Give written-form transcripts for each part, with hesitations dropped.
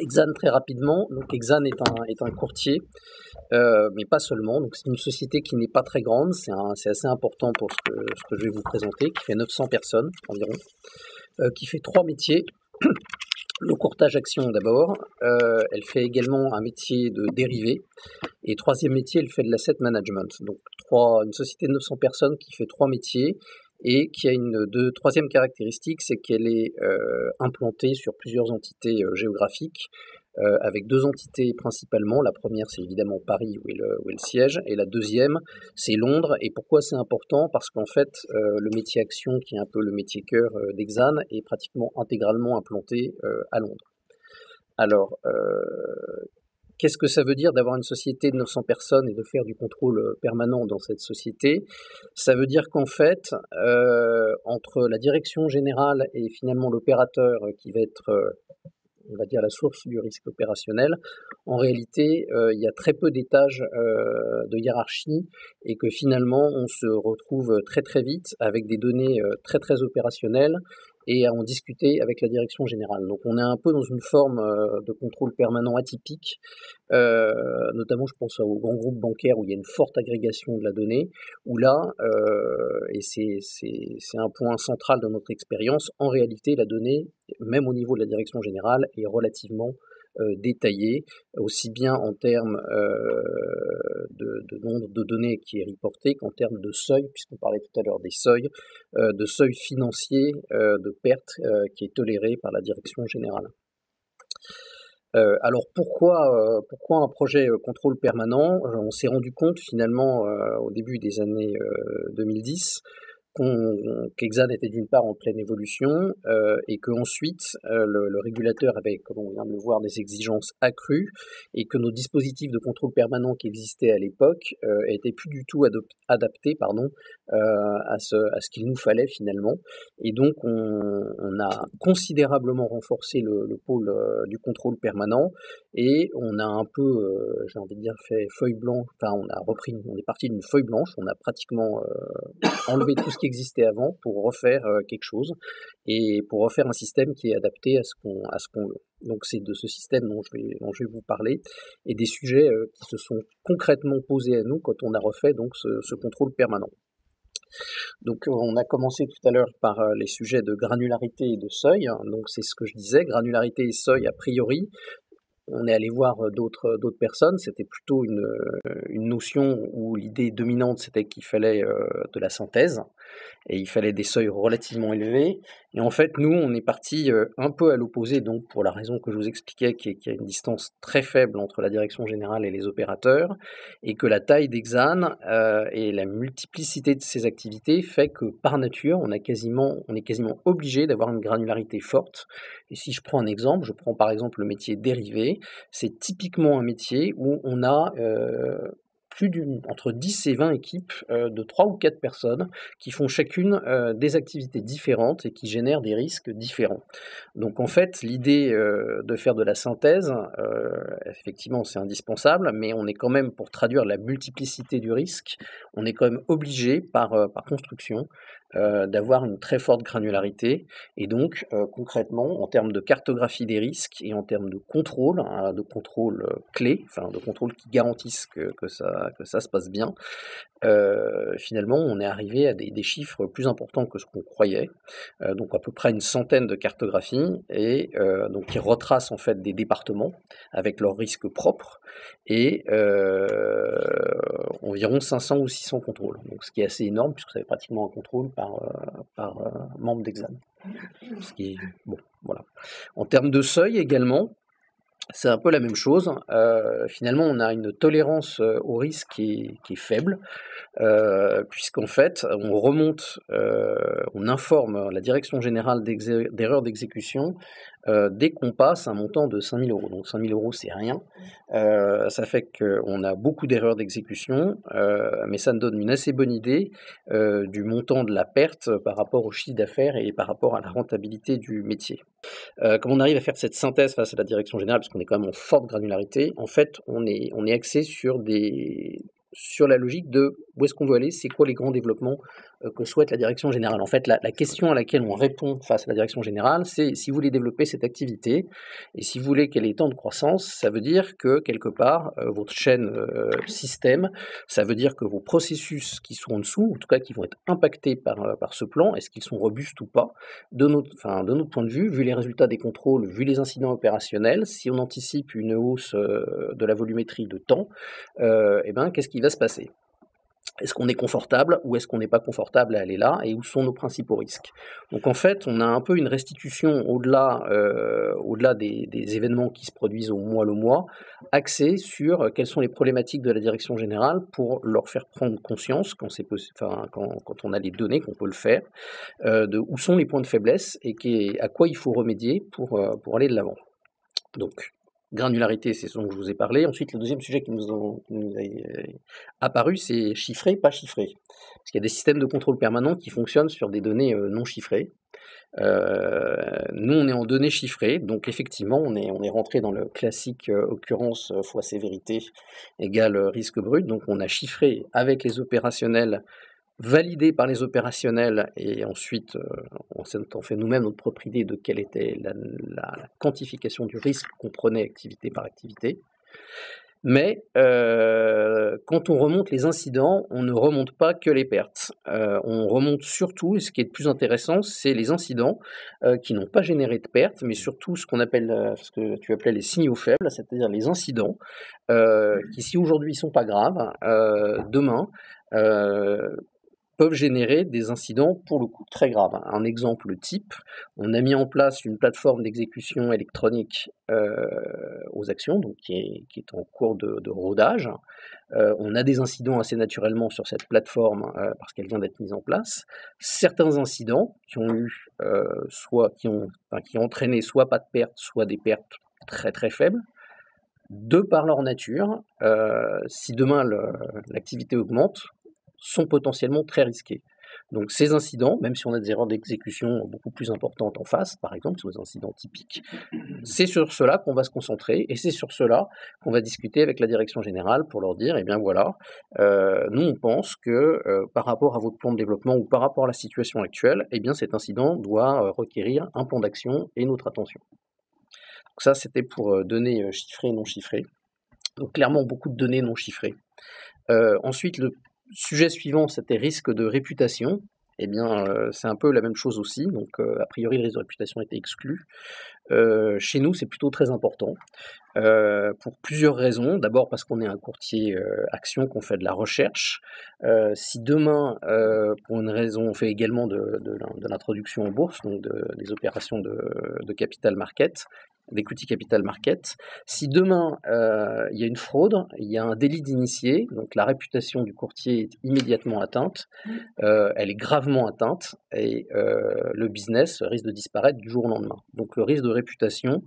Exane très rapidement. Donc Exane est un courtier, mais pas seulement. Donc c'est une société qui n'est pas très grande, c'est assez important pour ce que je vais vous présenter, qui fait 900 personnes environ, qui fait 3 métiers. Le courtage action d'abord, elle fait également un métier de dérivé, et troisième métier, elle fait de l'asset management. Donc une société de 900 personnes qui fait 3 métiers, et qui a troisième caractéristique, c'est qu'elle est implantée sur plusieurs entités géographiques, avec 2 entités principalement. La première, c'est évidemment Paris, où est le siège, et la deuxième, c'est Londres. Et pourquoi c'est important? Parce qu'en fait, le métier action, qui est un peu le métier cœur d'Exane, est pratiquement intégralement implanté à Londres. Alors, qu'est-ce que ça veut dire d'avoir une société de 900 personnes et de faire du contrôle permanent dans cette société? Ça veut dire qu'en fait, entre la direction générale et finalement l'opérateur qui va être, on va dire, la source du risque opérationnel, en réalité, il y a très peu d'étages de hiérarchie, et que finalement, on se retrouve très très vite avec des données très très opérationnelles, et à en discuter avec la direction générale. Donc on est un peu dans une forme de contrôle permanent atypique, notamment je pense aux grands groupes bancaires où il y a une forte agrégation de la donnée, où là, et c'est un point central de notre expérience, en réalité la donnée, même au niveau de la direction générale, est relativement détaillée, aussi bien en termes de nombre de données qui est reporté qu'en termes de seuil, puisqu'on parlait tout à l'heure des seuils, de seuil financier de perte qui est toléré par la direction générale. Alors pourquoi un projet contrôle permanent? On s'est rendu compte finalement au début des années 2010 qu'Exane était d'une part en pleine évolution, et qu'ensuite le régulateur avait, comme on vient de le voir, des exigences accrues, et que nos dispositifs de contrôle permanent qui existaient à l'époque étaient plus du tout adaptés à ce qu'il nous fallait finalement. Et donc on a considérablement renforcé le pôle du contrôle permanent, et on a un peu, j'ai envie de dire, fait feuille blanche, enfin on est parti d'une feuille blanche, on a pratiquement enlevé tout ce qui existait avant pour refaire quelque chose, et pour refaire un système qui est adapté à ce qu'on veut. Donc c'est de ce système dont je vais vous parler, et des sujets qui se sont concrètement posés à nous quand on a refait donc ce contrôle permanent. Donc on a commencé tout à l'heure par les sujets de granularité et de seuil. Donc c'est ce que je disais, granularité et seuil a priori. On est allé voir d'autres personnes, c'était plutôt une notion où l'idée dominante c'était qu'il fallait de la synthèse, et il fallait des seuils relativement élevés. Et en fait, nous, on est parti un peu à l'opposé, donc pour la raison que je vous expliquais, qu'il y a une distance très faible entre la direction générale et les opérateurs, et que la taille d'Exane et la multiplicité de ses activités fait que par nature, on est quasiment obligé d'avoir une granularité forte. Et si je prends un exemple, je prends par exemple le métier dérivé, c'est typiquement un métier où on a entre 10 et 20 équipes de 3 ou 4 personnes qui font chacune des activités différentes et qui génèrent des risques différents. Donc en fait, l'idée de faire de la synthèse, effectivement c'est indispensable, mais on est quand même, pour traduire la multiplicité du risque, on est quand même obligé par construction d'avoir une très forte granularité, et donc concrètement en termes de cartographie des risques et en termes de contrôle clé, enfin de contrôle qui garantissent que ça se passe bien, finalement on est arrivé à des chiffres plus importants que ce qu'on croyait, donc à peu près une centaine de cartographies, et donc qui retracent en fait des départements avec leurs risques propres, et environ 500 ou 600 contrôles, donc ce qui est assez énorme puisque ça fait pratiquement un contrôle par membre d'Exane. Ce qui est bon, voilà. En termes de seuil également, c'est un peu la même chose. Finalement, on a une tolérance au risque qui est faible, puisqu'en fait, on informe la direction générale d'erreurs d'exécution dès qu'on passe un montant de 5 000 €. Donc 5 000 €, c'est rien. Ça fait qu'on a beaucoup d'erreurs d'exécution, mais ça nous donne une assez bonne idée du montant de la perte par rapport au chiffre d'affaires et par rapport à la rentabilité du métier. Comme on arrive à faire cette synthèse face à la direction générale, parce qu'on est quand même en forte granularité, en fait, on est axé sur la logique de où est-ce qu'on veut aller, c'est quoi les grands développements que souhaite la direction générale. En fait, la question à laquelle on répond face à la direction générale, c'est si vous voulez développer cette activité et si vous voulez qu'elle ait tant de croissance, ça veut dire que quelque part, votre chaîne système, ça veut dire que vos processus qui sont en dessous, en tout cas qui vont être impactés par ce plan, est-ce qu'ils sont robustes ou pas? De notre point de vue, vu les résultats des contrôles, vu les incidents opérationnels, si on anticipe une hausse de la volumétrie de temps, qu'est-ce qui va se passer? Est-ce qu'on est confortable ou est-ce qu'on n'est pas confortable à aller là et où sont nos principaux risques? Donc en fait, on a un peu une restitution au-delà des événements qui se produisent au mois le mois, axée sur quelles sont les problématiques de la direction générale pour leur faire prendre conscience, quand on a les données, qu'on peut le faire, de où sont les points de faiblesse et à quoi il faut remédier pour aller de l'avant. Donc, granularité, c'est ce dont je vous ai parlé. Ensuite, le deuxième sujet qui nous est apparu, c'est chiffré, pas chiffré. Parce qu'il y a des systèmes de contrôle permanent qui fonctionnent sur des données non chiffrées. Nous, on est en données chiffrées, donc effectivement, on est rentré dans le classique occurrence fois sévérité égale risque brut. Donc, on a chiffré avec les opérationnels, validé par les opérationnels, et ensuite on fait nous-mêmes notre propre idée de quelle était la quantification du risque qu'on prenait activité par activité. Mais quand on remonte les incidents, on ne remonte pas que les pertes. On remonte surtout, et ce qui est le plus intéressant, c'est les incidents qui n'ont pas généré de pertes, mais surtout ce que tu appelais les signaux faibles, c'est-à-dire les incidents qui, si aujourd'hui ne sont pas graves, demain peuvent générer des incidents pour le coup très graves. Un exemple type, on a mis en place une plateforme d'exécution électronique aux actions, donc qui est en cours de rodage. On a des incidents assez naturellement sur cette plateforme parce qu'elle vient d'être mise en place. Certains incidents qui ont entraîné soit pas de pertes, soit des pertes très très faibles. De par leur nature, si demain l'activité augmente, sont potentiellement très risqués. Donc ces incidents, même si on a des erreurs d'exécution beaucoup plus importantes en face, par exemple, sur les incidents typiques, c'est sur cela qu'on va se concentrer et c'est sur cela qu'on va discuter avec la direction générale pour leur dire, nous on pense que par rapport à votre plan de développement ou par rapport à la situation actuelle, cet incident doit requérir un plan d'action et notre attention. Donc ça, c'était pour données chiffrées et non chiffrées. Donc clairement, beaucoup de données non chiffrées. Ensuite, le sujet suivant, c'était risque de réputation. C'est un peu la même chose aussi. Donc, a priori, le risque de réputation était exclu. Chez nous, c'est plutôt très important pour plusieurs raisons. D'abord parce qu'on est un courtier action, qu'on fait de la recherche. Si demain, pour une raison, on fait également de l'introduction en bourse, donc des opérations de capital market, d'equity capital market. Si demain, il y a une fraude, il y a un délit d'initié, donc la réputation du courtier est immédiatement atteinte, elle est gravement atteinte, et le business risque de disparaître du jour au lendemain. Donc le risque de réputation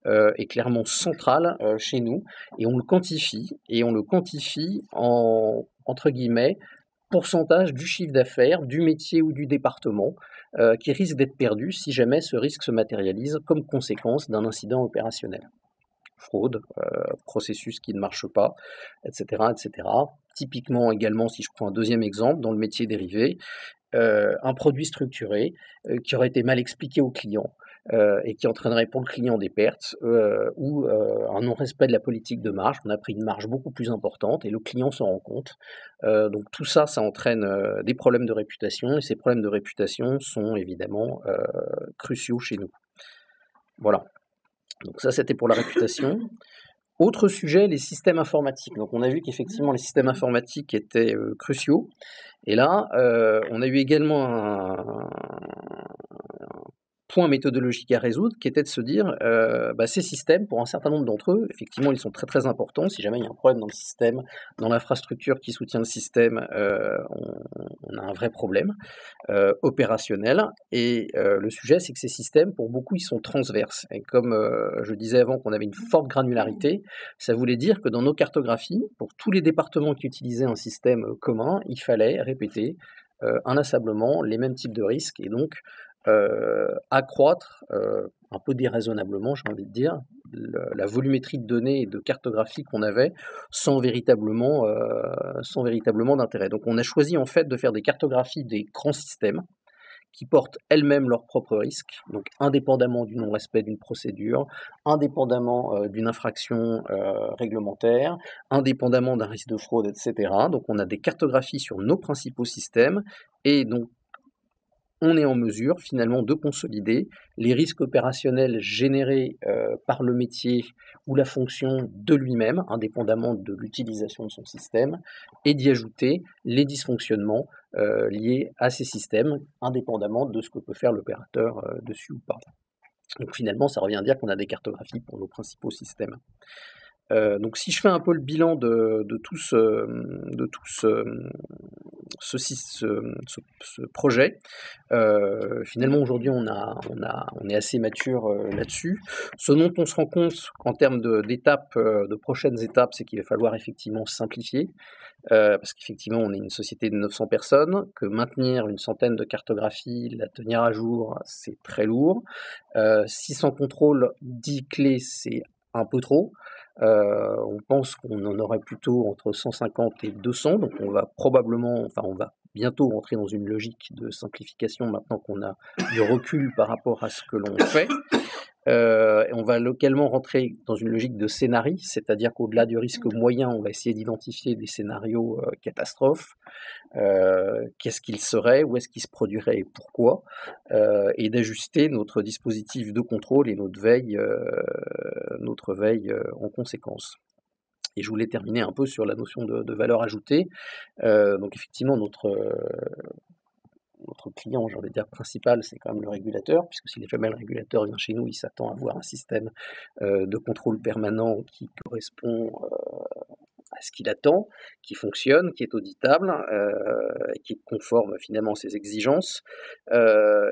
est clairement central chez nous, et on le quantifie en, entre guillemets, pourcentage du chiffre d'affaires, du métier ou du département qui risque d'être perdu si jamais ce risque se matérialise comme conséquence d'un incident opérationnel. Fraude, processus qui ne marche pas, etc., etc. Typiquement également, si je prends un deuxième exemple, dans le métier dérivé, un produit structuré qui aurait été mal expliqué au client et qui entraînerait pour le client des pertes ou un non-respect de la politique de marge. On a pris une marge beaucoup plus importante et le client s'en rend compte. Donc tout ça, ça entraîne des problèmes de réputation et ces problèmes de réputation sont évidemment cruciaux chez nous. Voilà. Donc ça, c'était pour la réputation. Autre sujet, les systèmes informatiques. Donc on a vu qu'effectivement les systèmes informatiques étaient cruciaux. Et là, on a eu également un point méthodologique à résoudre qui était de se dire ces systèmes, pour un certain nombre d'entre eux, effectivement, ils sont très très importants. Si jamais il y a un problème dans le système, dans l'infrastructure qui soutient le système, on a un vrai problème opérationnel. Et le sujet, c'est que ces systèmes, pour beaucoup, ils sont transverses. Et comme je disais avant qu'on avait une forte granularité, ça voulait dire que dans nos cartographies, pour tous les départements qui utilisaient un système commun, il fallait répéter inlassablement les mêmes types de risques et donc accroître un peu déraisonnablement, j'ai envie de dire, la volumétrie de données et de cartographie qu'on avait sans véritablement d'intérêt. Donc on a choisi en fait de faire des cartographies des grands systèmes qui portent elles-mêmes leurs propres risques, donc indépendamment du non-respect d'une procédure, indépendamment d'une infraction réglementaire, indépendamment d'un risque de fraude, etc. Donc on a des cartographies sur nos principaux systèmes, et donc on est en mesure finalement de consolider les risques opérationnels générés par le métier ou la fonction de lui-même, indépendamment de l'utilisation de son système, et d'y ajouter les dysfonctionnements liés à ces systèmes, indépendamment de ce que peut faire l'opérateur dessus ou pas. Donc finalement, ça revient à dire qu'on a des cartographies pour nos principaux systèmes. Donc si je fais un peu le bilan de tout ce projet, finalement aujourd'hui on est assez mature là-dessus. Ce dont on se rend compte en termes d'étapes, de prochaines étapes, c'est qu'il va falloir effectivement simplifier, parce qu'effectivement on est une société de 900 personnes, que maintenir une centaine de cartographies, la tenir à jour, c'est très lourd. 600 contrôles, 10 clés, c'est un peu trop. On pense qu'on en aurait plutôt entre 150 et 200, donc on va bientôt rentrer dans une logique de simplification maintenant qu'on a du recul par rapport à ce que l'on fait. Et on va localement rentrer dans une logique de scénarii, c'est-à-dire qu'au-delà du risque moyen, on va essayer d'identifier des scénarios catastrophes. Qu'est-ce qu'il serait, où est-ce qu'il se produirait et pourquoi, et d'ajuster notre dispositif de contrôle et notre veille en conséquence. Et je voulais terminer un peu sur la notion de valeur ajoutée. Donc effectivement, notre client, j'ai envie de dire principal, c'est quand même le régulateur, puisque si jamais le régulateur vient chez nous, il s'attend à avoir un système de contrôle permanent qui correspond à ce qu'il attend, qui fonctionne, qui est auditable, et qui est conforme finalement à ses exigences.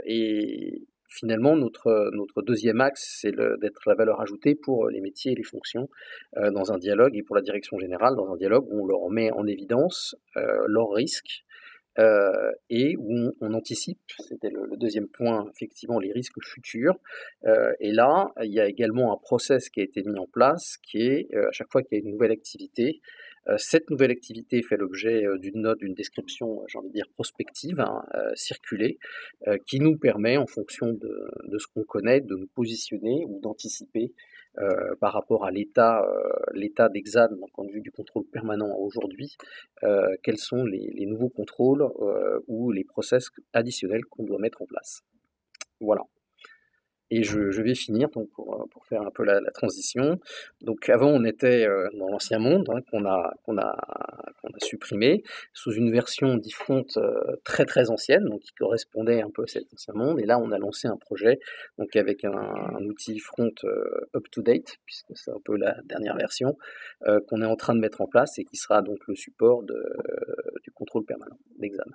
Et finalement, notre deuxième axe, c'est d'être la valeur ajoutée pour les métiers et les fonctions dans un dialogue, et pour la direction générale, dans un dialogue où on leur met en évidence leurs risques, et où on anticipe, c'était le deuxième point, effectivement, les risques futurs. Et là, il y a également un process qui a été mis en place, qui est, à chaque fois qu'il y a une nouvelle activité, cette nouvelle activité fait l'objet d'une note, d'une description, j'ai envie de dire prospective, circulée, qui nous permet, en fonction de ce qu'on connaît, de nous positionner ou d'anticiper par rapport à l'état d'Exane d'un point de vue du contrôle permanent aujourd'hui, quels sont les nouveaux contrôles ou les process additionnels qu'on doit mettre en place. Voilà. Et je vais finir donc pour faire un peu la transition. Donc avant on était dans l'ancien monde, qu'on a supprimé sous une version d'eFront très très ancienne, donc qui correspondait un peu à cet ancien monde. Et là on a lancé un projet donc avec un outil eFront up to date, puisque c'est un peu la dernière version qu'on est en train de mettre en place et qui sera donc le support du contrôle permanent d'Exane.